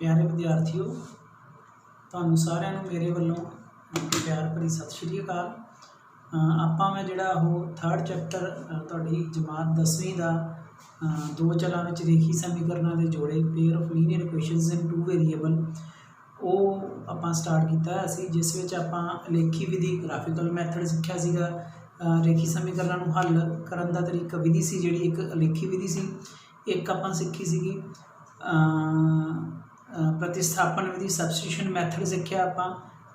प्यारे विद्यार्थियों, ਤੁਹਾਨੂੰ ਸਾਰਿਆਂ ਨੂੰ ਮੇਰੇ ਵੱਲੋਂ ਪਿਆਰ ਭਰੀ ਸਤਿ ਸ਼੍ਰੀ ਅਕਾਲ। ਆਪਾਂ ਮੈਂ ਜਿਹੜਾ ਉਹ ਥਰਡ ਚੈਪਟਰ ਤੁਹਾਡੀ ਜਮਾਤ 10ਵੀਂ ਦਾ ਦੋ ਚਲਾਂ ਵਿੱਚ ਰੇਖੀ ਸਮੀਕਰਨਾਂ ਦੇ ਜੋੜੇ pair of linear equations in two variable ਉਹ ਆਪਾਂ ਸਟਾਰਟ ਕੀਤਾ ਅਸੀਂ, ਜਿਸ ਵਿੱਚ ਆਪਾਂ ਲੇਖੀ ਵਿਧੀ ਗ੍ਰਾਫਿਕਲ ਮੈਥਡ ਸਿੱਖਿਆ ਸੀਗਾ। ਰੇਖੀ ਸਮੀਕਰਨਾਂ ਨੂੰ ਹੱਲ ਕਰਨ ਦਾ ਤਰੀਕਾ ਵਿਧੀ ਸੀ ਜਿਹੜੀ ਇੱਕ ਲੇਖੀ ਵਿਧੀ ਸੀ। ਇੱਕ ਆਪਾਂ ਸਿੱਖੀ ਸੀਗੀ प्रतिस्थापन विधि सबस्टिट्यूशन मैथड सीखिया आपां,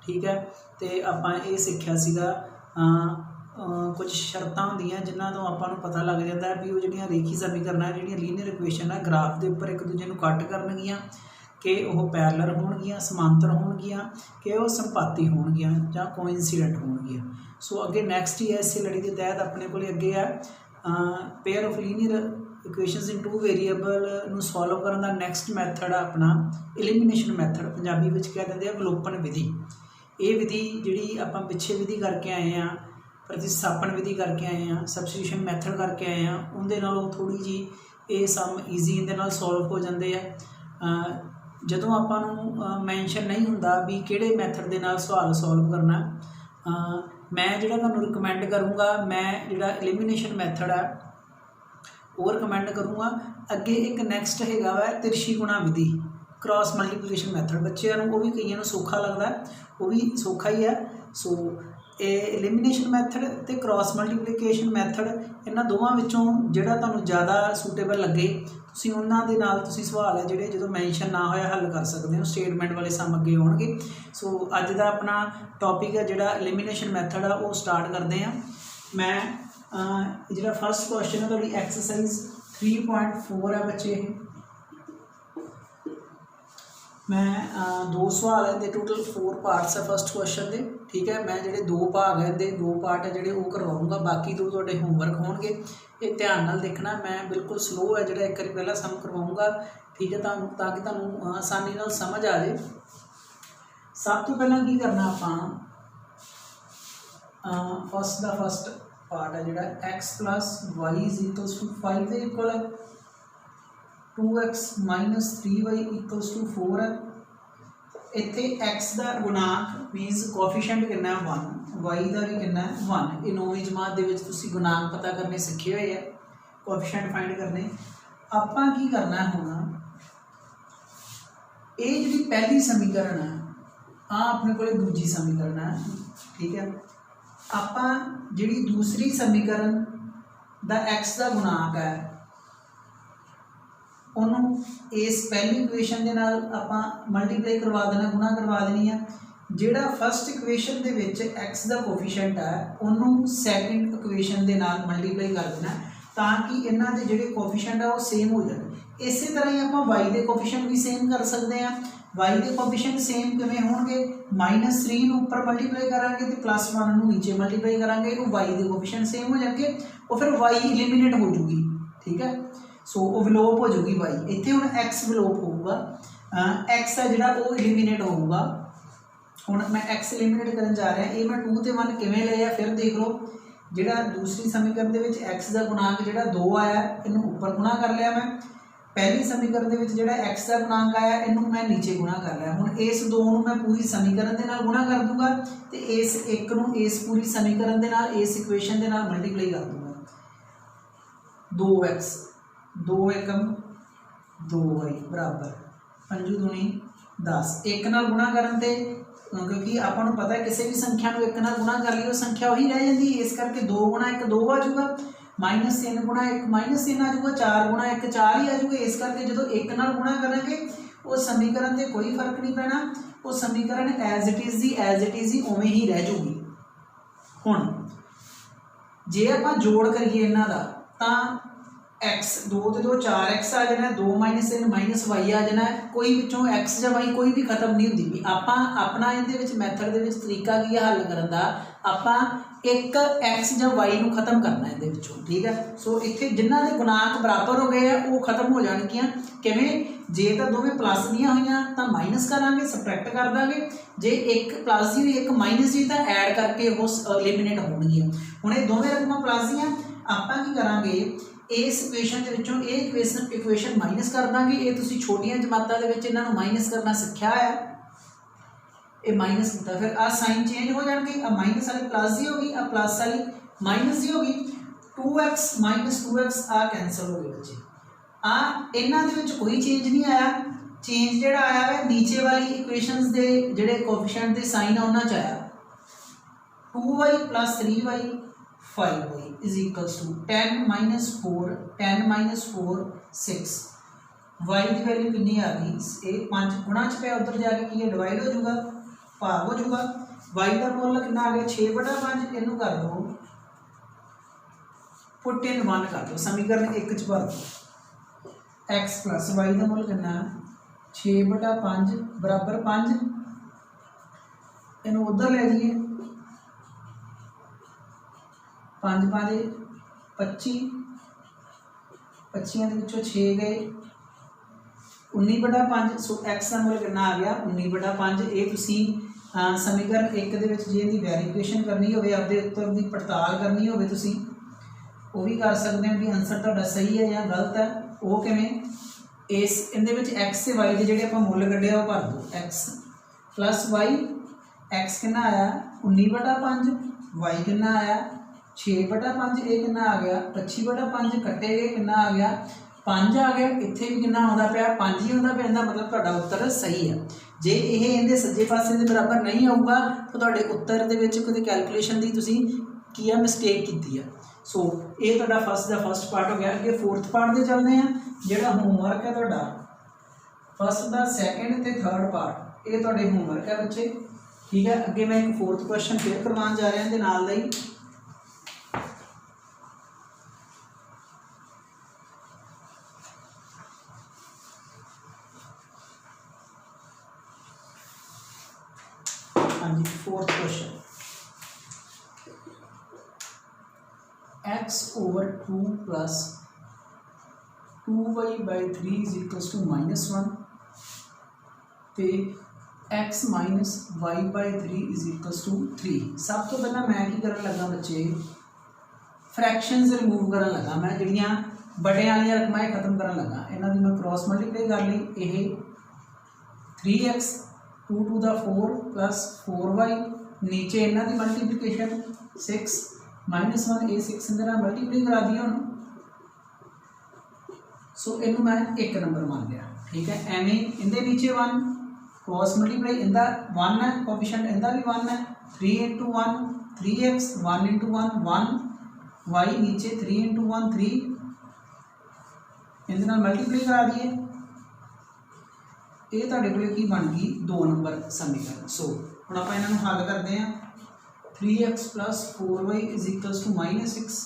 ठीक है। तो आपां ये सीखिया सीगा कुछ शर्तां होंदियां जिन्हां तों आपां नूं पता लग जाता है भी वो जिहड़ियां रेखी समीकरण है जिहड़ियां लीनियर इक्वेशन है ग्राफ के उपर एक दूजे नूं कट करनगियां कि वह पैरलर होणगियां, समांतर होणगियां, कि वह संपाती होणगियां जां कोइंसीडेंट होणगियां। सो अगे नैक्सट ही है इस लड़ी के तहत अपने को अगे है pair of linear equations in two variable नूं सॉल्व करन दा नैक्सट मैथड अपना एलिमिनेशन मैथड, पंजाबी विच कह दिंदे आ विलोपन विधि। ये विधि जिहड़ी आपां पिछे विधि करके आए हैं, प्रतिस्थापन विधि करके आए हैं, सबस्टिट्यूशन मैथड करके आए हैं, उहदे नालों थोड़ी जी ये सम ईजी इहदे नाल सॉल्व हो जाते हैं। जदों आपां नूं मैंशन नहीं हुंदा भी किहड़े मैथड दे नाल सवाल सॉल्व करना, मैं जिहड़ा तुहानूं रिकमेंड करूँगा, मैं जिहड़ा एलिमिनेशन मैथड है वो रिकमेंड करूँगा। अगे एक नैक्सट हैगा वा तिरछी गुणा विधि, क्रॉस मल्टीप्लिकेशन मैथड। बच्चों को भी कई सौखा लगता है, वो भी सौखा ही है। सो ये एलिमिनेशन मैथड तो क्रॉस मल्टीप्लिकेशन मैथड, इन्हां दोवां विचों जिहड़ा तुहानूं ज़्यादा सूटेबल लगे तुसीं उन्हां दे नाल तुसीं सवाल है जिहड़े जदों मैंशन ना होया हल कर सकते हो, स्टेटमेंट वाले सम अगे आउणगे। सो अज दा अपना टॉपिक है जिहड़ा एलिमिनेशन मैथड है वो स्टार्ट करते हैं। मैं जो फर्स्ट क्वेश्चन है थोड़ी एक्सरसाइज 3.4 है बच्चे, मैं दो सवाल है टोटल 4 पार्ट्स है फर्स्ट क्वेश्चन के, ठीक है। मैं जो दो भाग है दो पार्ट है जो करवाऊँगा, बाकी दो थोड़े होमवर्क होंगे, ये ध्यान नाल देखना। मैं बिल्कुल स्लो है जो एक बार पहला सम करवाऊँगा, ठीक है, ताकि तुहानूं आसानी नाल समझ आ जाए। सब तो पहला की करना आपां फर्स्ट पार्ट है जोड़ा x plus y is equals to 5 के इक्वल है, 2x minus 3y equals to 4 है। इत्थे x का गुणांक मीनस कोफिशिएंट कितना है 1, y का भी कितना है 1। ये 9वीं जमात दे विच तुसीं गुणांक पता करने सीखे हुए हैं, कोफिशिएंट फाइंड करने। आपां की करना है हुण, ये जिहड़ी पहली समीकरण है आ अपने को दूजी समीकरण है, ठीक है। आपां जिहड़ी दूसरी समीकरण दा x का गुणांक है उन्होंने इस पहली इक्वेशन के नाल आपां मल्टीप्लाई करवा देना, गुणा करवा देनी है। जिहड़ा फर्स्ट इक्वेशन दे विच x का कोफिशिएंट है उन्होंने सैकेंड इक्वेशन के नाल मल्टीप्लाई कर देना ताकि इन्हां दे जिहड़े कोफिशिएंट है वो सेम हो जाए। इस तरह ही आपां y के कोफिशिएंट भी सेम कर सकते हैं। y के कोफिशिएंट सेम किवें होणगे, -3 नूं उपर मल्टीप्लाई करांगे तो +1 नूं नीचे मल्टीप्लाई करांगे, तो y के कोफिशिएंट सेम हो जाएंगे और फिर y एलिमिनेट हो जूगी, ठीक है। सो वो विलोप हो जूगी y, इत्थे हुण x विलोप होगा, x है जिहड़ा वो एलिमिनेट होगा। हुण मैं x एलिमिनेट करन जा रहा, ये मैं 2 ते 1 किवें लिया फिर देख लो। जिहड़ा दूसरी समीकरण दे विच x का गुणांक जिहड़ा 2 आया इनू उपर गुणा कर लिया मैं, पहली समीकरण के जिहड़ा x का गुणांक आया इनू मैं नीचे गुणा कर लिया। हुण इस 2 नूं मैं पूरी समीकरण के नाल गुणा कर दूंगा तो इस 1 नूं इस पूरी समीकरण के नाल इस इक्वेशन के नाल मल्टीप्लाई कर दूंगा। 2x 2 एकम 2y बराबर 5 दूनी 10। एक नाल गुणा करन ते क्योंकि आपां नूं पता है किसी भी संख्या नूं एक नाल गुणा कर लियो संख्या वही रह जाती है, इस करके 2 गुणा 1 2 आ जाऊगा, -3 गुणा 1 -3 आ जाऊगा, 4 गुणा 1 4 ही आ जाऊगा। इस करके जो एक नाल गुणा करेंगे वो समीकरण से कोई फर्क नहीं पैना, वो समीकरण एज इट इज़ ही उवें ही रह जाऊगी। हुण जे आपां जोड़ करिए इन्हां दा तां x 2 ते 2 4x आ जाना, 2 -3 -y आ जाना, कोई विचों x या y कोई भी खत्म नहीं होती। भी आपां अपना इहदे विच मैथड दे विच तरीका की हल करन दा, आपां एक x या y नूं खत्म करना इहदे विचों, ठीक है। सो इत्थे जिन्हां दे गुणांक बराबर हो गए हैं वो खत्म हो जाणगियां। किवें, जे तां दोवें प्लस दीआं होईआं तां माइनस करांगे, सबट्रैक्ट कर दांगे, जे एक प्लस दी एक माइनस दी तां ऐड करके वो एलिमिनेट होणगियां। हुण ये दोवें रकमां प्लस दीआं, आपां की करांगे इस इक्वेशन के विचों ये इक्वेशन माइनस कर देंगे। ये तुसीं छोटियां जमातां दे विच इन्हां नूं माइनस करना सिक्ख्या है, ये माइनस किया, फिर आ साइन चेंज हो जाएगी, आ माइनस वाली प्लस की होगी, आ प्लस वाली माइनस की होगी, 2x माइनस 2x आ कैंसल हो गए बच्चे। आ इन्हां दे विच कोई चेंज नहीं आया, चेंज जिहड़ा आया है नीचे वाली इक्वेशनस दे जिहड़े कोएफिशिएंट दे साइन आ उन्हां च आया। 2y plus 3y 5y is equals to 10 minus 4 10 minus 4 6। y की वैल्यू कितनी आ गई, ये 5 गुणा च पे उधर जाके की है डिवाइड हो जाऊगा, भाग हो जाऊगा। y का मुल कितना आ गया 6/5, इनू कर दो पुट इन 1 कर दो, समीकरण 1 च भर दो। x प्लस y का मुल कितना 6/5 बराबर 5, इनू उधर ले जाइए 5 5 25, 25 के विचों 6 गए 19/5। सो x का मुल कितना आ गया 19/5। ये तुसी समीकरण 1 दे विच जे दी वेरीफिकेशन करनी होवे, आपदे उत्तर की पड़ताल करनी होवे, तुसी वो भी कर सकते हो कि आंसर तुहाडा सही है या गलत है। वो किवें, इस इहदे विच x ते y के जिहड़े आपां मुल कढिया वो भर दो, x प्लस y, x कितना आया 19/5, y कितना आया 6/5, ये कितना आ गया 25/5, कट्टे गए कितना आ गया 5 आ गया। इत्थे भी कितना आउंदा पिया 5 ही आउंदा पिया, मतलब तुहाडा उत्तर सही है। जे ये इहदे सज्जे पासे दे बराबर नहीं आऊगा तो तुहाडे उत्तर दे विच कोई कैलकुलेशन दी तुसीं की है मिसटेक कीती है। सो ये तुहाडा फर्स्ट पार्ट हो गया। अगे फोर्थ पार्ट दे चलते हैं, जिहड़ा होमवर्क है तुहाडा फर्स्ट दा सैकेंड ते थर्ड पार्ट, ये तुहाडे होमवर्क है बच्चे, ठीक है। अगे मैं एक फोर्थ क्वेश्चन फिर करवाउण जा रहा, दे नाल दा ही fourth question, x over 2 plus 2y by 3 is equals to -1 ते x minus y by 3 is equals to 3। सब तो पहला मैं की करन लगा बच्चे, फ्रैक्शंस रिमूव करन लगा, मैं जिहड़ियां बड़े वाली रकमां खत्म करन लगा, इन्हां दी मैं क्रॉस मल्टीप्लाई कर ली। ये 3x 2 to the 4 plus 4y, नीचे इन्हां दी मल्टीप्लिकेशन 6 माइनस 1, ए 6 इंदे नाल मल्टीप्लाई करा दी हुण। सो इनू मैं 1 नंबर मान लिया, ठीक है। एवें इंदे नीचे 1 क्रॉस मल्टीप्लाई, इंदा 1 है कोएफिशिएंट, इंदा भी 1 है, 3 into 1 3x 1 into 1 1 y, नीचे 3 into 1 3, इंदे नाल मल्टीप्लाई करा दिए, ये तुहाडे कोल की बन गई 2 नंबर समीकरण। सो हुण आपां इन्हां नूं हल करदे हां। 3x plus 4y is equals to -6।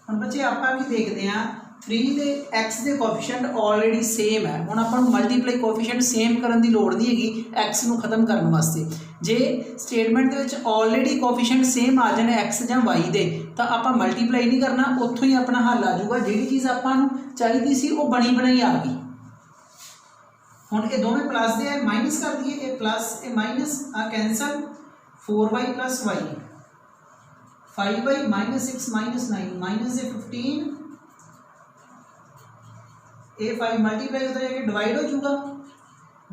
हम बच्चे आपां की देखते हैं 3 दे x दे कोएफिशिएंट ऑलरेडी सेम है, हुण आपां नूं मल्टीप्लाई कोएफिशिएंट सेम करन दी लोड़ नहीं हैगी x नूं खत्म करन वास्ते। जे स्टेटमेंट दे विच ऑलरेडी कोएफिशिएंट सेम आ जाने x जां y दे, तां आपां मल्टीप्लाई नहीं करना, उत्थों ही अपना हल आ जाऊगा। जिहड़ी चीज़ आपां नूं चाहीदी सी वो बनी बनाई आ गई। हुण ये दोवें प्लस दे है, माइनस कर दिए, ये प्लस ये माइनस आ cancel, 4y plus y 5y -6 -9 minus 15, ये 5 मल्टीप्लाई होता जाके डिवाइड हो जाऊगा।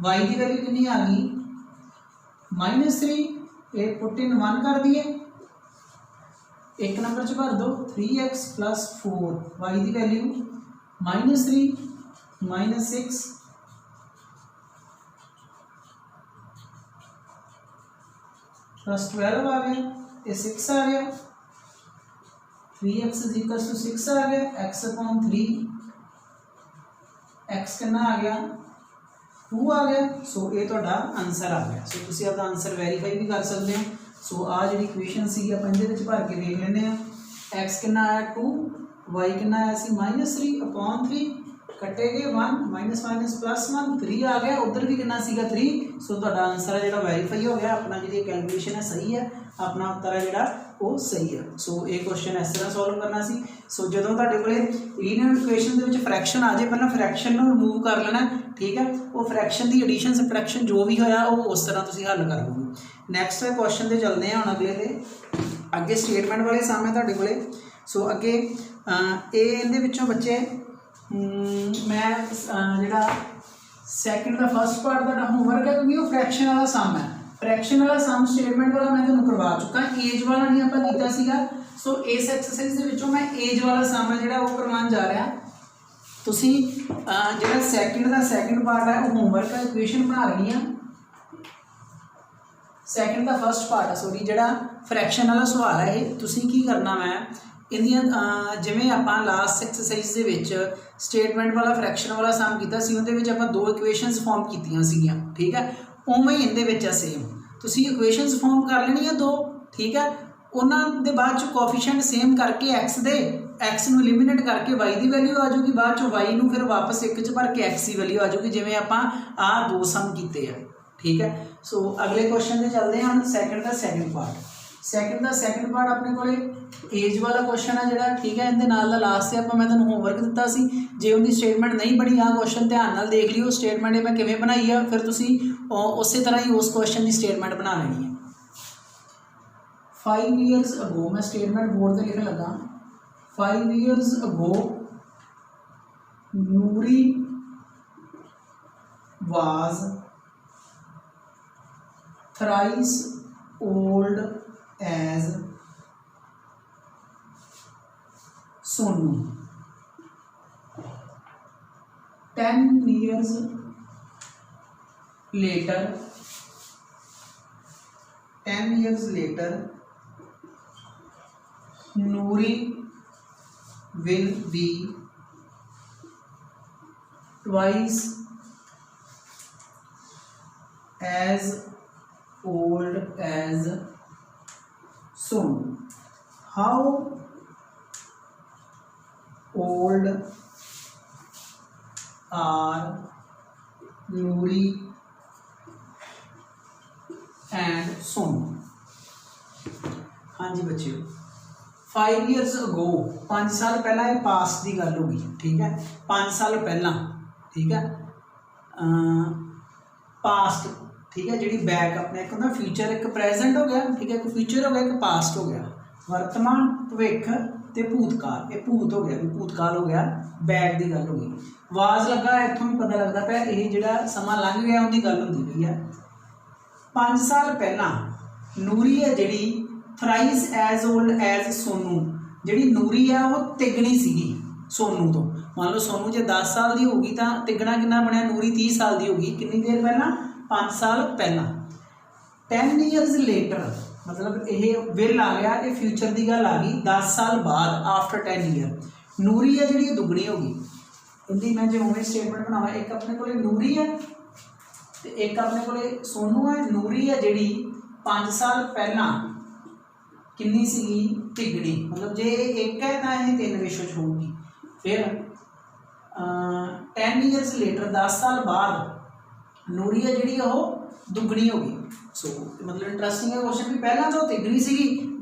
y की वैल्यू कितनी आ गई -3, ये पुट इन 1 कर दिए, 1 नंबर च भर दो 3x प्लस 4, y की वैल्यू -3 -6 प्लस 12 आ गया, ये 6 आ गया, 3x इज इक्वल टू 6 आ गया, x/3 x कितना आ गया 2 आ गया। सो ये तुहाडा आंसर आ गया। सो तुसीं आपदा आंसर वेरीफाई भी कर सकते हो। सो आ जिहड़ी इक्वेशन सी ਆਪਾਂ ਇਹਦੇ ਵਿੱਚ भर के देख लेने ਆ, x कितना आया 2, y कितना आया सी -3/3, कटे गए 1 माइनस माइनस प्लस 1 3 आ गया, उधर भी कितना सीगा 3। सो तुहाडा आंसर है जो वेरीफाई हो गया, अपना जी कैलकुलेशन है सही है, अपना उत्तर है जो वो सही है। सो ये क्वेश्चन इस तरह सॉल्व करना सी। सो जो तुहाडे कोले लीनियर इक्वेशन दे विच फ्रैक्शन आ जाए, पहला फ्रैक्शन नूं रिमूव कर लेना, ठीक है। वो फ्रैक्शन की एडिशन सबट्रैक्शन जो भी होया वो उस तरह तुसीं हल कर लोगे। नैक्सट क्वेश्चन ते चलते हैं हुण अगले दे। अगे स्टेटमेंट वाले सामने तुहाडे कोले सो अगे ये विचों बच्चे मैं जिहड़ा सैकेंड का फर्स्ट पार्ट का होमवर्क है, क्योंकि वो फ्रैक्शन वाला सम है, फ्रैक्शन वाला सम स्टेटमेंट वाला मैं तुहानूं करवा चुका, एज वाला नहीं आपां कीता सीगा। सो इस एक्सरसाइज दे विचों मैं एज वाला सम है जिहड़ा वो करवाउण जा रहा। तुसीं जिहड़ा सैकेंड का सैकेंड पार्ट है वो होमवर्क है, इक्वेशन बना रही है। सैकेंड का फर्स्ट पार्ट है सॉरी जिहड़ा फ्रैक्शन वाला सवाल है, ये तुसीं की करना मैं इंदियां जिवें आपां last exercise they which statement वाला फ्रैक्शन वाला सम कीता सी, उहदे विच आपां 2 इक्वेशनस फॉर्म कीतियां सीगियां, ठीक है। उवें ही इहदे विच सेम तुसीं इक्वेशनस फॉर्म कर लेनी है 2, ठीक है। उन्हां दे बाद च कोएफिशिएंट सेम करके एक्स नूं एलिमिनेट करके वाई की वैल्यू आ जाऊगी, बाद च वाई नूं फिर वापस 1 च भर के एक्स की वैल्यू आ जाऊगी, जिवें आपां आ 2 सम कीते हैं, ठीक है। सो अगले क्वेश्चन से चलते हैं हम सैकेंड का सैकेंड पार्ट। सैकेंड का सैकेंड पार्ट अपने को एज वाला क्वेश्चन है जिहड़ा, ठीक है। इहदे नाल दा लास्ट से आपां मैं तुहानूं होमवर्क दिता सी, जे उहदी स्टेटमेंट नहीं बनी आ क्वेश्चन ध्यान नाल देख लियो, स्टेटमेंट मैं किवें बनाई है, फिर तुसीं उस तरह ही उस क्वेश्चन की स्टेटमेंट बना लेनी है। 5 years ago मैं स्टेटमेंट बोर्ड पर लिखन लगा। 5 years ago Noori was thrice old as Sonu. 10 years later, 10 years later, Noori will be twice as old as Sonu. How old are Noori and Sonu? हाँ जी बच्चों, 5 years ago 5 साल पहला, ये past की गल होगी, ठीक है। 5 साल पहला, ठीक है। पास्ट, ठीक है, जी बैक अपने एक होंदा फ्यूचर, एक प्रेजेंट हो गया, ठीक है, एक फ्यूचर हो गया, एक पास्ट हो गया, वर्तमान भविख ते भूतकाल, ये भूत हो गया, भूतकाल हो गया, बैक की गल हो गई। आवाज़ लगा इत्थों भी पता लगता पाया ये जिहड़ा समा लंघ गया उनकी गल होंदी पई है। 5 साल पहला नूरी है जिहड़ी थराइस एज ओल्ड एज सोनू, जिहड़ी नूरी है वो तिगनी सीगी सोनू तो। मान लो सोनू जे 10 साल की होगी तो तिगना कितना बनया, नूरी 30 साल की होगी, कितनी देर पहला, 5 साल पहला। 10 years later मतलब ये विल आ गया, ये फ्यूचर की गल आ गई, 10 साल बाद, आफ्टर 10 year नूरी है जी दुगनी होगी। इनकी मैं जो उमें स्टेटमेंट बनावा, एक अपने को नूरी है तो एक अपने को सोनू है। नूरी है जी 5 साल पहला कितनी सी तिगनी, मतलब जे एक है तो ये 3 विश्व होगी। फिर 10 years later 10 साल बाद नूरी है जी दुगनी होगी। सो मतलब इंटरेस्टिंग है क्वेश्चन भी, पहला तो तिगनी सी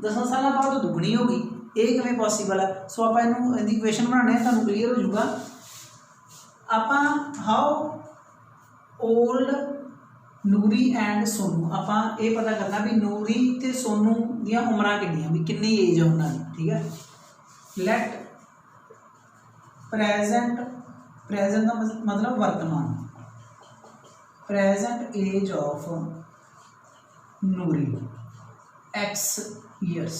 10 साल बाद तो दुगनी होगी, ये किवें पॉसीबल है। सो आप इनकी इक्वेशन बनाने तुहानूं क्लीयर हो जाऊगा। आप how old Noori and Sonu, आप ये पता करना भी नूरी ते सोनू दी उम्रां कितनियां, भी कितनी एज है उन्होंने, ठीक है। लेट प्रेजेंट, प्रेजेंट का मतलब वर्तमान, present age of Noori x years,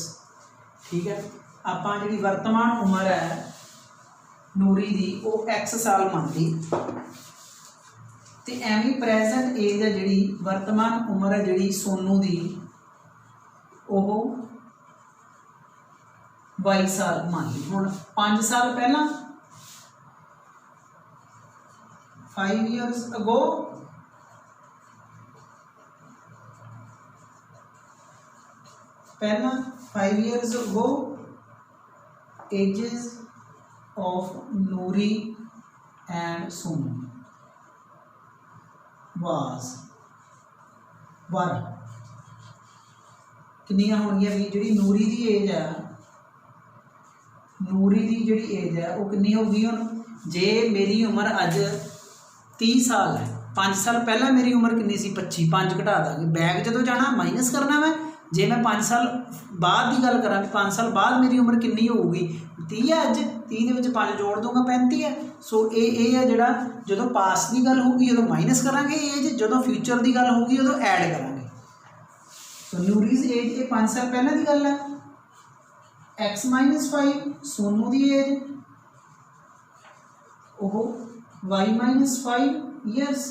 ठीक है। आप जी वर्तमान उम्र है नूरी की वो एक्स साल मान ली, तो एवं प्रेजेंट एज है जी वर्तमान उम्र है जी सोनू की वो 22 साल मान ली। हुण 5 साल पहला 5 years ago पहला 5 years ago ages of Noori and Sonu was वर कितनियां होंगी भी जी नूरी की एज है, नूरी की जी एज है वो कितनी होगी। हम जे मेरी उम्र अज 30 साल है, 5 साल पहला मेरी उम्र कितनी सी 25, 5 घटा देंगे, बैग जो जाना माइनस करना मैं जे मैं 5 साल बाद की गल करा, 5 साल बाद मेरी उम्र कितनी होगी, 30 है अज, 30 के 5 जोड़ दूंगा 35 है। सो ये है जोड़ा जो पास की गल होगी उदों माइनस करांगे एज, जो फ्यूचर की गल होगी उदों ऐड करांगे। सो नूरीज एज ये 5 साल पहले की गल है, x - 5 सोनू की एज, वो y - 5 ईयरस।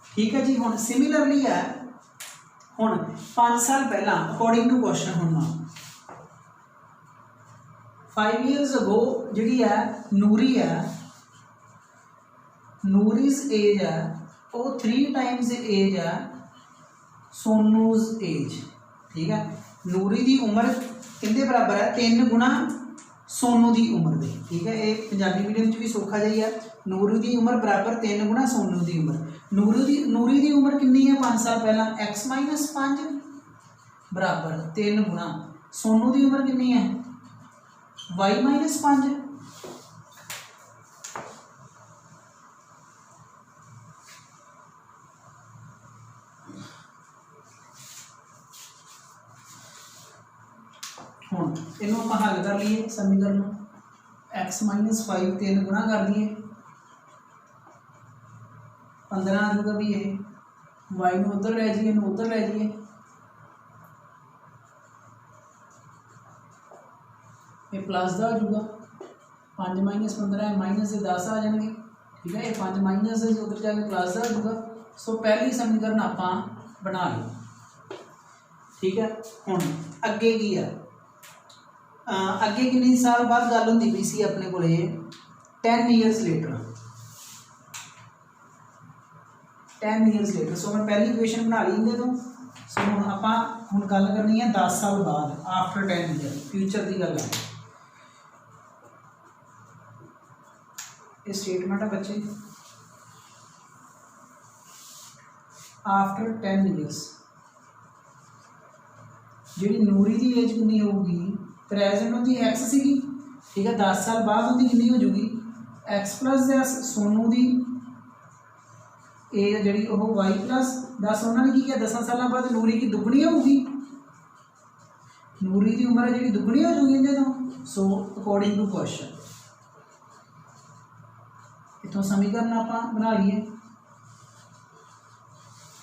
ठीक है जी। हुण सिमिलरली है, हुण 5 साल पहला अकॉर्डिंग टू क्वेश्चन, हुण 5 ईयरस अगो जी है नूरी है, नूरीज एज है वो 3 टाइम्स एज है सोनूज एज। ठीक है, नूरी की उम्र किंदे बराबर है, 3 गुणा सोनू की उम्र दे। ठीक है, ये पंजाबी मीडियम भी सौखा जी है, नूरी की उम्र बराबर 3 गुणा सोनू की उम्र। नूरी की उम्र कितनी है 5 साल पहला, x - 5 बराबर 3 गुणा सोनू की उम्र कितनी है, y - 5। हुण इनू आपां हल कर लीए समीकरण, x - 5 3 गुणा कर दिए 15 आ जाऊगा भी ये, y नूं उधर लै जाइए, इनू उधर लै जाइए, ये प्लस का हो जाऊगा, 5 - 15 माइनस से 10 आ जाएंगे। ठीक है, ये 5 माइनस से उधर जाके प्लस का हो जाऊगा। सो पहली समीकरण आपां बना ली। ठीक है, हुण अगे की है, अगे कितने साल बाद गल होंदी पई सी अपने को 10 ईयरस लेटर, 10 ईयरस लेटर। सो मैं पहली इक्वेशन बना ली इनके तो। सो हुण आपां हुण गल करनी है 10 साल बाद, आफ्टर 10 ईयर, फ्यूचर की गल है। ये स्टेटमेंट है बच्चे, आफ्टर 10 ईयरस जी नूरी की एज कितनी होगी, प्रेजेंट उनकी एक्स सी। ठीक है, 10 साल बाद उनकी कितनी हो जाएगी, x + 10। सोनू की एज जी वो y + 10, उन्होंने की किया 10 साल बाद नूरी की दुगनी होगी, नूरी की उम्र है जी दुगनी हो जाएगी इन्हें तो। सो अकॉर्डिंग टू क्वेश्चन इतों समीकरण आप बना लीए,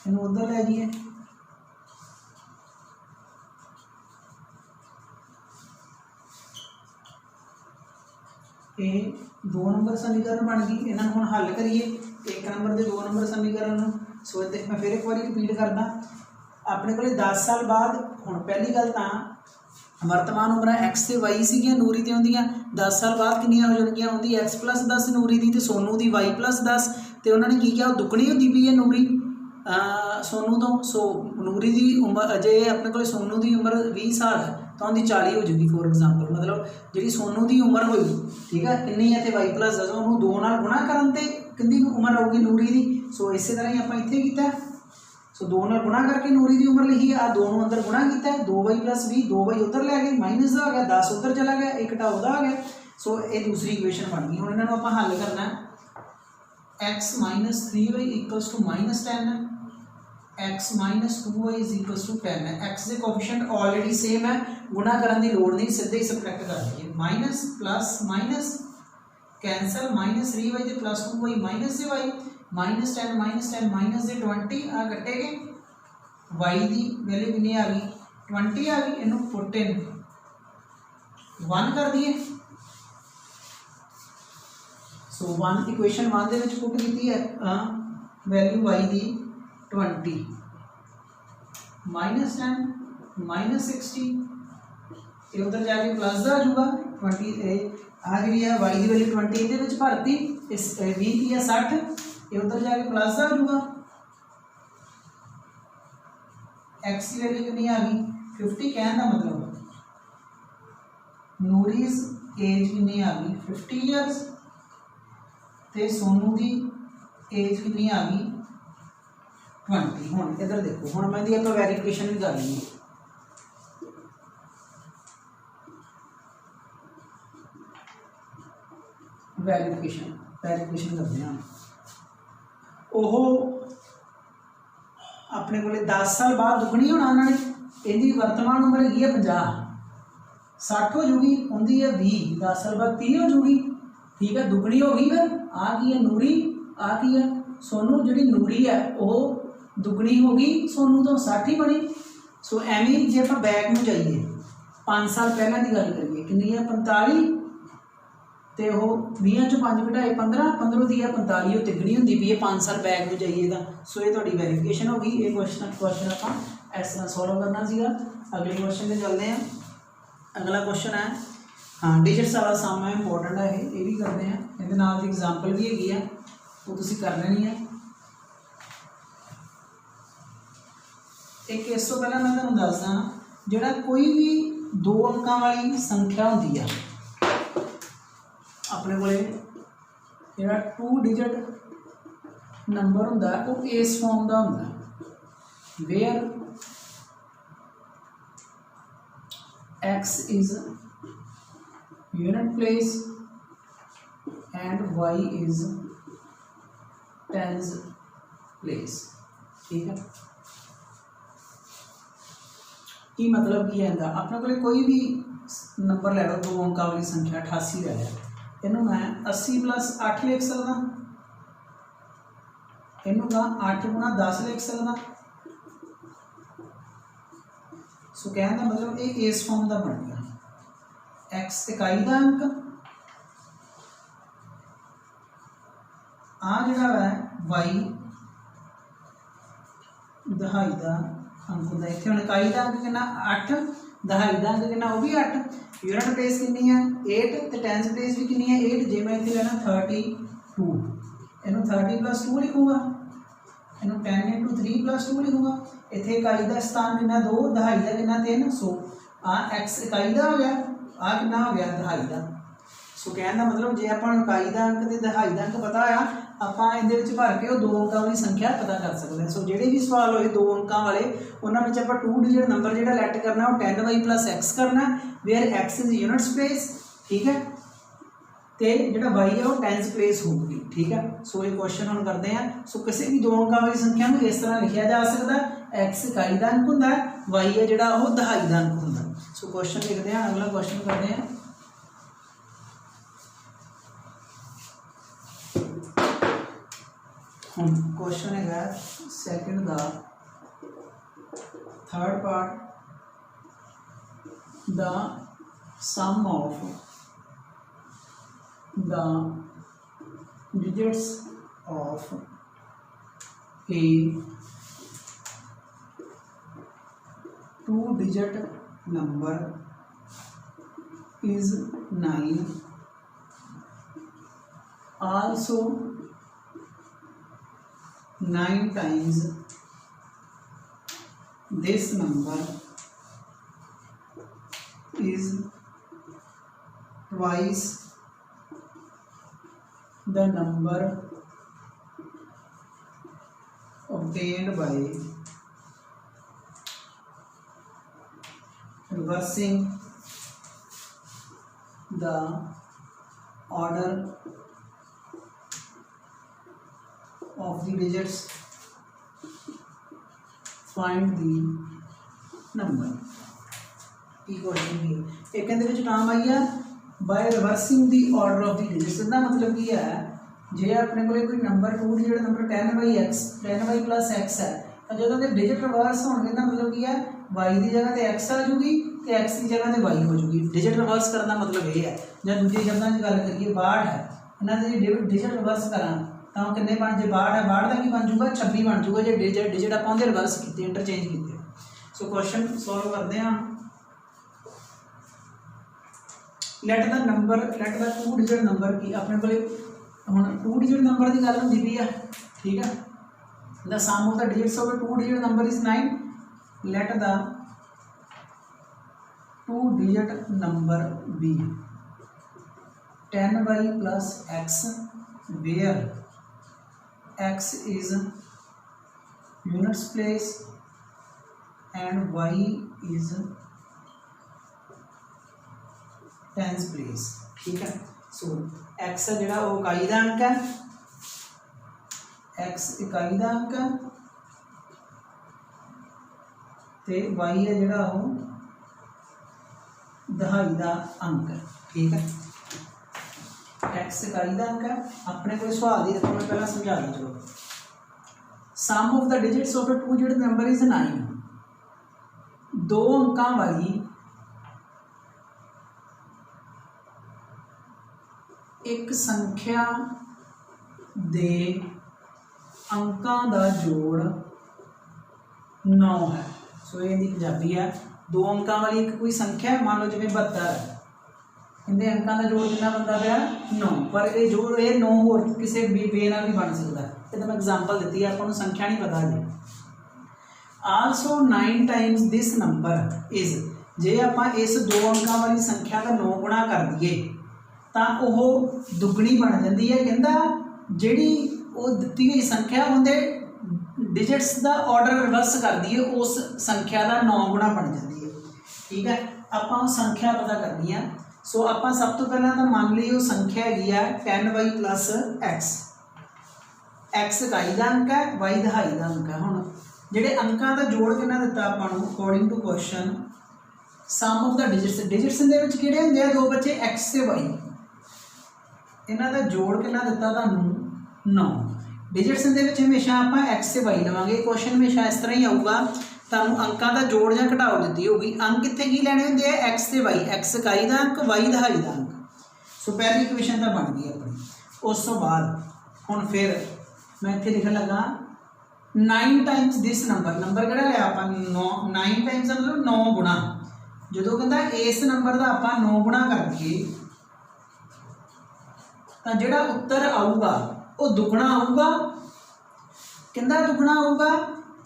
इन उधर लै जाइए, ये 2 नंबर समीकरण बन गई। इन्होंने हम हल करिए 1 नंबर के 2 नंबर समीकरण। सो मैं फिर एक बार रिपीट करदा, अपने को 10 साल बाद हुण पहली गल तो वर्तमान उम्र एक्स से वाई सीगियां नूरी ते उन्दियां, 10 साल बाद कितनियां हो जाएगियां उनकी एक्स + 10 नूरी दी ते सोनू दी वाई + 10। तो उन्होंने की किया दुगनी होती पई है नूरी सोनू तो। सो नूरी की उम्र अजे अपने को सोनू की उम्र 20 साल है तो उनकी 40 हो जाएगी फॉर एग्जाम्पल, मतलब जी सोनू की उम्र हुई। ठीक है, कितनी है तो वाई + 10 उन्होंने 2 नाल गुणा करन ते कितनी उम्र आऊगी नूरी की। सो इस तरह ही आप इत्थे कीता, सो 2 नाल गुणा करके नूरी की उम्र लिखी है, आ 2 नूं अंदर गुणा किया, 2y + 20, 2y उधर लै गए, माइनस का आ गया, 10 उधर चला गया, एक घटा उदा आ गया। सो ये दूसरी इक्वेशन बन गई। हुण इन्हां नूं आपां हल करना, x - 3y = -10, x - 2y = 10 है। x के कोएफिशिएंट ऑलरेडी सेम है, गुणा करने की लोड़ नहीं, सीधे ही सबट्रैक्ट कर दीजिए, minus plus minus cancel, -3y ते +2y माइनस से y, -10 -10 -20 आ कटे गए, y की वैल्यू कितनी आ गई 20 आ गई, इनू पुट इन 1 कर दिए। सो 1 इक्वेशन 1 दे विच पुट की है वैल्यू y की 20, -10 -60, ये उधर जाके प्लस का आ जाऊगा 20, आ जी है y की वैल्यू 20 ये भरती, इस 20 की है 60, ये उधर जाके प्लस का आ जाऊगा, x की वैल्यू कितनी आ गई 50। कहने का मतलब नूरीज एज कितनी आ गई 50 ईयरस, ते सोनू की एज कितनी आ गई 20। हुण इधर देखो, हुण मैं आप वेरीफिकेशन भी कर ली, वेरीफिकेशन करते हैं। ओह अपने को 10 साल बाद दुगनी होना उन्होंने, इहदी वर्तमान उम्र हैगी है 50, 60 हो जूगी, उनकी है 20, 10 साल बाद 30 हो जूगी, ठीक है, दुगनी हो गई। फिर आ की है नूरी, आ की है सोनू, जी नूरी है वो दुगनी हो गई, सोनू तो 60 ही बनी। सो एवं जे आप बैक में जाइए 5 साल पहले की गल करिए, कितनी है 45, तो वह 20 चों 5 घटाए 15, 15 की है 45, वो तिगनी होंगी पी है 5 साल बैक में जाइए तो। सो ये थोड़ी वेरीफिकेशन हो गई। ये क्वेश्चन आप इस तरह सॉल्व करना सीगा। अगले क्वेश्चन पर चलते हैं। अगला क्वेश्चन है, हाँ डिजिट्स वाला सम है, इंपॉर्टेंट है, ये भी करते हैं, ये नाल दी एग्जाम्पल भी हैगी है, वो तुसीं कर लेनी है। एक इस तो पहले मैं तुहानूं दसदा, जिहड़ा कोई भी 2 अंकों वाली संख्या होंदी है अपने को, जिहड़ा 2 डिजिट नंबर होंदा वो इस फॉर्म का होंदा, where x is unit place and y is tens place, ठीक है। की मतलब की है, अपने को कोई भी नंबर ले लो 2 अंकों वाली संख्या 88 ले लिया, इनू मैं 80 + 8 लिख सकदा, इनू मैं 8 × 10 लिख सकदा। सो कहने का मतलब ये इस फॉर्म का बन गया, x इकाई का अंक, आ जिहड़ा है y दहाई का अंक होंगे। इतने हम इकाई का अंक कितना 8, दहाई का अंक कितना वो भी 8, यूनिट प्लेस कितनी है 8, तो टेंस प्लेस भी कितनी है 8। जे मैं इतने लेना 32, इनू 30 + 2 लिखूँगा, इनू 10 × 3 + 2 लिखूँगा। इतने इकाई का स्थान कितना 2, दहाई का कितना 3। सो आ x इकाई का हो गया, आ कितना हो गया दहाई का। सो कहने का मतलब जे आप इकाई का अंक तो दहाई का अंक पता है, आप भर के 2 अंकों वाली संख्या पता कर सकते हैं। सो जोड़े भी सवाल होए 2 अंकों वाले, उन्होंने आप 2 डिजिट नंबर जो लैट करना वो 10y + x करना, where x is units place, ठीक है, तो जो y है वो टेंस प्लेस होगी, ठीक है। सो ये क्वेश्चन हम करते हैं। सो किसी भी 2 अंकों वाली संख्या को इस तरह लिखा जा सकता है, x इकाई का अंक होंगे, y है जो दहाई का अंक होंगे। सो क्वेश्चन लिखते हैं, अगला क्वेश्चन करते हैं। हम क्वेश्चन है सैकेंड का third part, the sum of the digits of a 2 digit number is 9, also 9 times this number is twice the number obtained by reversing the order of the digits, find the number। Question है एक term आई है by reversing the order of the digits. इसका मतलब की है जे अपने को कोई number 2 digit number 10y + x है, तो जो डिजिट रिवर्स होने का मतलब की है y की जगह तो x आ जूगी, तो x की जगह तो y हो जूगी। डिजिट रिवर्स करना मतलब ये है, जो दूसरे शब्दों की गल करिए 62 है, इन्होंने डिजिट रिवर्स करा तो कितने बन जे 62 है, 62 का की बन जूगा 26 बन जूगा, जो डिजिट आप रिवर्स किए इंटरचेंज किए। सो क्वेश्चन सॉल्व करते हैं। Let the number, late the 2 digit number की अपने को हम 2 डिजिट नंबर की गल होंगी पी है, ठीक है। The sum of the digits of 2 digit number is 9, let the 2 digit number be 10y + x, where x is units place and y is tens place, ठीक है। सो x है जो इकाई का अंक है, x इकाई का अंक है, तो y है जिहड़ा वो दहाई का अंक है। ठीक है, x इकाई का अंक है। अपने कोई सवाल ही देखो, मैं पहला समझा दूँ। चलो, sum of the digits of a 2 digit number is 9। 2 अंकां वाली एक संख्या दे अंकां दा जोड़ 9 है। सो ये पंजाबी है। 2 अंकां वाली एक कोई संख्या है, मान लो जिवें 72 है, इनके अंकां का जोड़ कितना बनता पाया 9, पर ये जोड़ ये 9 होर किसी भी वे नाल नहीं बन सकता। ये तो मैं एग्जाम्पल दी है, आपको संख्या नहीं पता जी। Also 9 times this number is, जे आप इस 2 अंकां वाली संख्या का 9 गुणा कर दिए तो वह दुगनी बन जाती है। कहता जिहड़ी वो दिती हुई संख्या उनके डिजिट्स का ऑर्डर रिवर्स कर दिए, उस संख्या का 9 गुणा बन जाती है। ठीक है, आप संख्या पता करनी है। सो आप सब तो पहले तो मान ली वो संख्या है 10y प्लस x इकाई का अंक है, y दहाई का अंक है। हुण जिहड़े अंकां का जोड़ कितना दिता आपां नूं according to question, sum of the digits. Digits दे विच किहड़े हुंदे आ 2 बच्चे x ते y, इन्हां दा जोड़ कितना दिता तुहानूं 9। डिजिट्स दे विच हमेशा आप x से y लवांगे। क्वेश्चन हमेशा इस तरह ही आऊगा, तुहानूं अंकां दा जोड़ जां घटाओ दित्ती होगी। अंक इत्थे की लैणे हुंदे आ x ते y, x इकाई दा अंक, y दहाई दा अंक। सो पहली इक्वेशन तो बन गई अपनी। उस तो बाद हुण फिर मैं इत्थे लिखण लगा 9 टाइम्स दिस नंबर। नंबर किहड़ा लिया आपां 9 टाइम्स मतलब 9 गुणा। जदों कहंदा इस नंबर का आपां 9 गुणा कर दिए तो जिहड़ा उत्तर आऊगा वो दुगना आऊगा। कहंदा दुगना आऊगा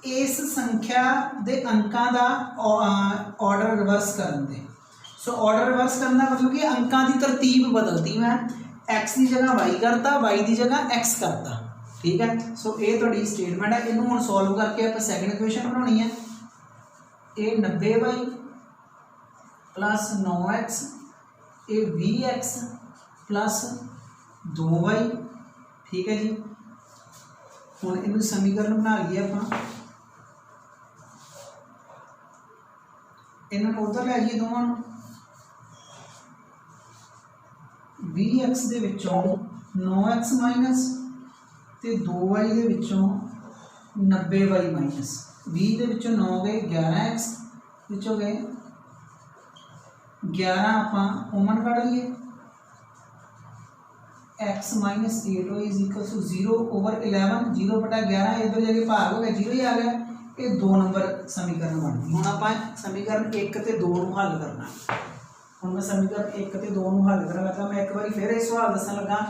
इस संख्या के अंकां का ऑर्डर रिवर्स करन दे। सो ऑर्डर रिवर्स करना मतलब कि अंकां की तरतीब बदलती। मैं x की जगह y करता, y की जगह x करता। ठीक है, सो ये तुहाडी स्टेटमेंट है। इनू हुण सॉल्व करके आप सैकेंड इक्वेशन बनानी है। ये 90y प्लस 9x, ये 20x प्लस 2y। ठीक है जी, हुण इनू समीकरण बना लीए आपां। इन्होंने उधर लै जाइए दोवां नूं। 20x दे विचों 9x माइनस ते 2y दे विचों 90y माइनस। 20 दे विचों 9 गए 11x, विचों गए 11 आपां कॉमन कढ लईए। x minus 8y is equal to 0 over 11। 0 बटा 11 इधर जाके भाग हो गया, 0 ही आ गया। ये 2 नंबर समीकरण बन गई। हुण आपां समीकरण 1 ते 2 नूं हल करना। हुण मैं समीकरण 1 ते 2 नूं हल करन लगा। मैं एक बार फिर ये सवाल दस्सण लगा।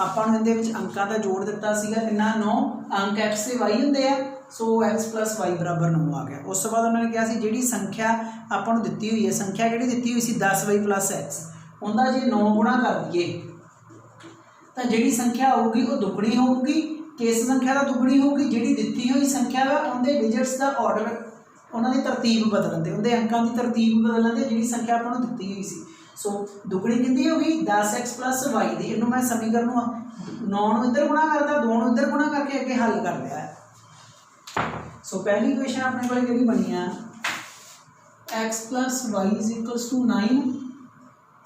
आपां नूं इहदे विच अंकां दा जोड़ दित्ता सीगा कितना 9। अंक x ते y हुंदे आ, सो x प्लस y बराबर 9 आ गया। उस तो बाद उन्होंने कहा सी जिहड़ी संख्या आपां नूं दित्ती हुई है, संख्या जिहड़ी दित्ती हुई सी 10y प्लस x, उहदा जे 9 गुणा कर दईए तो जिहड़ी संख्या आऊगी वो दुगनी होगी। किस संख्या का दुगनी होगी? जिहड़ी दित्ती हुई संख्या वा उहदे डिजिट्स का ऑर्डर, उन्होंने तरतीब बदलन दे, उहदे अंकां की तरतीब बदलन दे जिहड़ी संख्या आपां नूं दित्ती हुई सी। सो दुगनी कितनी होगी 10x प्लस y दी। इनू मैं समीकरण 9 नूं इधर गुणा करता, 2 नूं इधर गुणा करके अगे हल कर लिया है। सो पहली इक्वेशन अपने को किहड़ी बनी है x plus y is equals to 9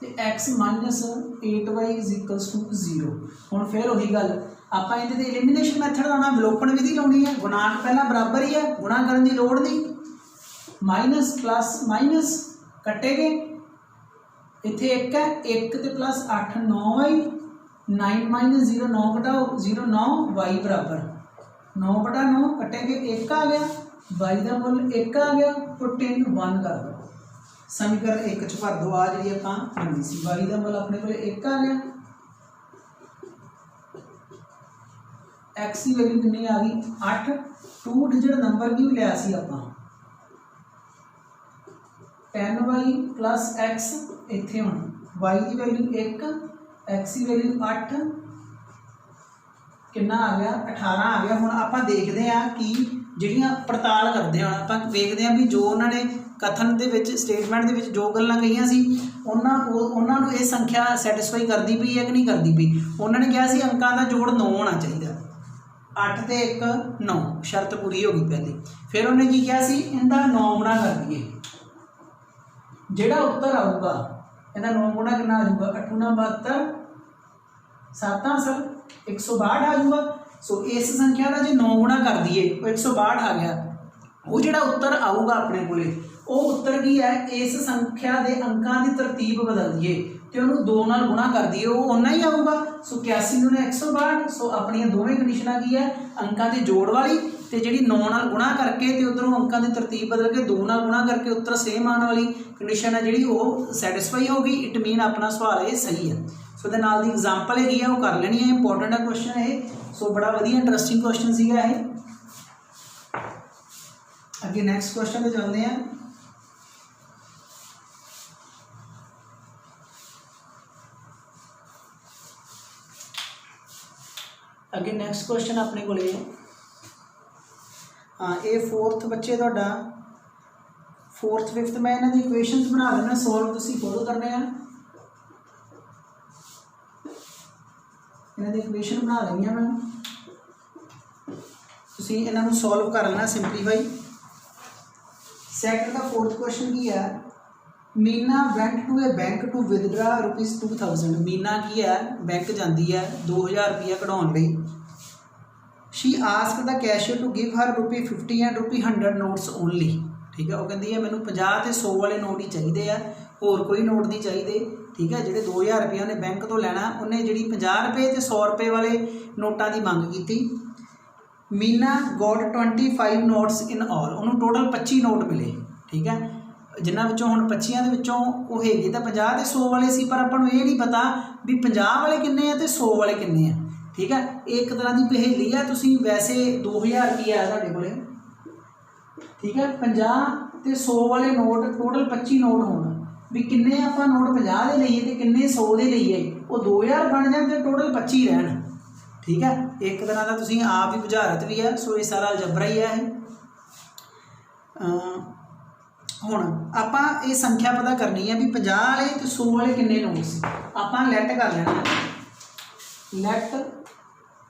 तो x minus 8y is equals to 0। हुण फिर वही गल आपां इहदे ते एलिमिनेशन मैथड लाना, विलोपन विधि लाउणी है। गुणांक पहला बराबर ही है, गुणा करने की लोड़ नहीं। माइनस प्लस माइनस कटे गए, इत्थे 1 है, 1 ते प्लस 8 9y, 9 माइनस 0 9 घटाओ 0 9 y बराबर 9 बटा 9 कटे गए 1 आ गया, y का मुल 1 आ गया, पुट इन 1 कर दो। समीकरण 1 च भर दो। आ जी आपां बननी सी y का मुल अपने को 1 आ गया, x की वैल्यू कितनी आ गई 8। 2 डिजिट नंबर की लिया सी आपां 10y प्लस x, इत्थे हुण y की वैल्यू 1, x की वैल्यू 8, कितना आ गया 18 आ गया। हुण आपां देखते हैं कि जिहड़ियां पड़ताल करते हैं, आपां देखते हैं भी जो उन्होंने कथन दे विच स्टेटमेंट दे विच जो गल्लां कहीआं सी उन्हां नूं ये संख्या सैटिस्फाई करती पई है कि नहीं करती पई। उन्होंने कहा सी अंकां दा जोड़ 9 होना चाहिए। 8 ਤੇ 1 9 शर्त पूरी हो गई पहली। फिर उन्हें की कहा सी इनका 9 गुणा कर दिए, जिहड़ा उत्तर आऊगा इहदा 9 गुणा कितना आ जाऊगा 8 गुणा 72 7 असल 162 आ जाऊगा। सो इस संख्या का जो 9 गुणा कर दिए वो 162 आ गया। वो जिहड़ा उत्तर आऊगा अपने कोले वो उत्तर की है इस संख्या के अंकों की तरतीब बदल दिए तो उन्होंने 2 नाल गुणा कर दिए वो उन्ना ही आऊगा। सो 81 ने 162। सो अपन दोवें कंडीशन की है अंकों के जोड़ वाली तो जी 9 नाल गुणा करके तो उधरों अंकों की तरतीब बदल के 2 नाल गुणा करके उत्तर सेम आने वाली कंडीशन है जी वो सैटिस्फाई होगी। इट मीन अपना सवाल ये सही है। सो दे नाल दी एग्जाम्पल हैगी है वो कर लेनी है, इंपोर्टेंट है क्वेश्चन है। सो बड़ा वधिया इंटरस्टिंग क्वेश्चन सीगा ये। अगे नैक्सट क्वेश्चन पे चलते हैं। अगे नैक्सट क्वेश्चन अपने को हाँ ये 4th बच्चे तुहाडा 4th 5th मैं इन्हां दी इक्वेशनस बना देना, सॉल्व तुसीं खुद करने हैं। इन्हां दी इक्वेशन बना देनी मैं, तुसीं इन्हां नूं सॉल्व कर लेना सिंपलीफाई। सैकंड का 4th क्वेश्चन की है Meena went to a bank to withdraw ₹2000। Meena की है बैंक जाती है 2000 रुपया कढ़ाउण लई। She ask the cashier to give her ₹50 and ₹100 notes only. ठीक है, वो कहती है मैंने 50 ते 100 वाले नोट ही चाहिए आ, होर कोई नोट नहीं चाहिए। ठीक है, जिहड़े 2000 रुपया उन्हें बैंक तो लैना उन्हें जी 50 रुपये ते 100 रुपये वाले नोटा की मंग की। Meena got 25 notes in all, उन्होंने टोटल 25 नोट मिले। ठीक है, जिन्होंने विचों हुण 25 दे विचों वो हैगे तां 50 ते 100 वाले सी, पर आपां नूं ये नहीं पता भी 50 वाले किन्ने आ ते 100 वाले किन्ने आ। ठीक है, एक तरह की पहेली है। तुसीं वैसे 2000 रुपया है तुहाडे कोले, ठीक है, 50 ते 100 वाले नोट टोटल 25 नोट होण भी किन्ने आपां नोट 50 दे लईए ते किन्ने 100 दे लईए, वो 2000 बन जाण ते टोटल 25 रहण। ठीक है, एक तरह का तुसीं आप ही बुझारत भी है। सो ये सारा अलजबरा ही है। हुण आपां ये संख्या पता करनी है भी 50 वाले तो 100 वाले किन्ने नोट सी। आपां लैट कर लेना, लैट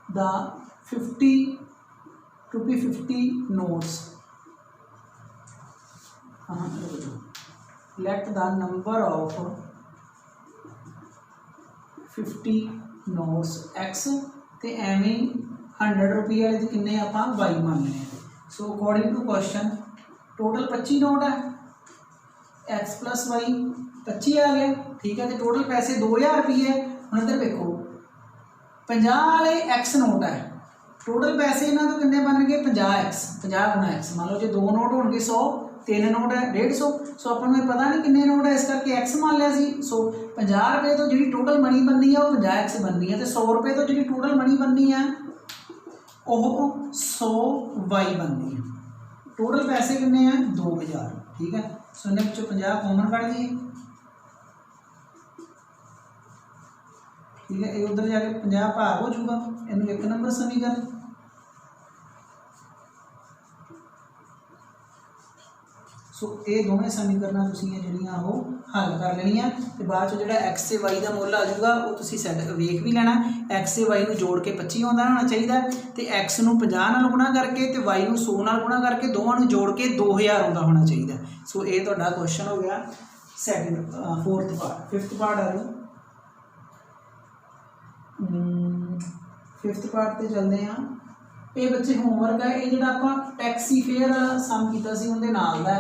द 50 नोट्स, हाँ let the number of 50 notes x तो एवें 100 रुपये वाले तो किन्ने आप वाई मान लेने। So according to question total 25 note है, एक्स प्लस वाई 25 आ गया। ठीक है, तो टोटल पैसे 2000 रुपये। हम इधर देखो 50 वाले एक्स नोट है, टोटल पैसे इन्हों तो किन्ने बन गए 50x, 50 गुणा एक्स। मान लो जो 2 नोट होंगे 100, 3 नोट है 150। सो अपन को पता नहीं किन्ने नोट है, इस करके एक्स मान लिया सी। सो 50 रुपये तो जी टोटल मनी बननी है वो 50x बननी है, तो 100 रुपये तो जी टोटल मनी बननी है वो 100 वाई बननी है। टोटल पैसे किन्ने हैं 2000। ठीक है, सो इन्हें 50 कॉमन कट दिए। ठीक है, ये उधर जाके 50 भाग हो जाऊगा, इन्हें 1 नंबर समीकरण। सो ये दोवें समीकरण जिहड़ियां वो हल कर लेनियां ते बाद जो एक्स से वाई का मुल आ जाऊगा वो तुसीं सैट वेख भी लेना। एक्स से वाई नूं जोड़ के 25 आउंदा होना चाहिए तो एक्स नूं 50 नाल गुणा करके तो वाई नूं 100 नाल गुणा करके दोवां नूं जोड़ के 2000 आउंदा होना चाहिए। सो ये तुहाडा क्वेश्चन हो गया second 4th part. 5th part आ जाओ, 5th पार्ट ते चलते हैं। ये बच्चे होमवर्क है, ये जिहड़ा आपां टैक्सी फेयर वाला सम कीता सी उहदे नाल दा।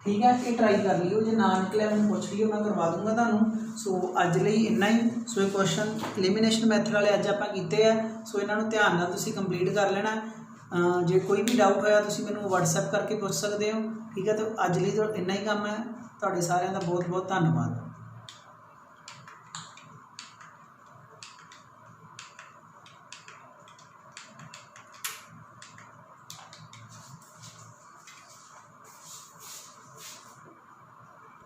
ठीक है, ये ट्राई कर लियो, जो ना निकलिया मैं पूछ लियो, मैं करवा दूंगा तुहानूं। सो अज लई इन्ना ही। सो ये क्वेश्चन एलिमिनेशन मैथड वाले अज आपां कीते हैं। सो इन्हां नूं ध्यान नाल तुसीं कंप्लीट कर लेना। जे कोई भी डाउट होया तुसीं मैनूं WhatsApp करके पूछ सकते हो। ठीक है, तो अज लई तो इन्ना ही काम है। तुहाडे सारिआं दा बहुत बहुत धन्नवाद।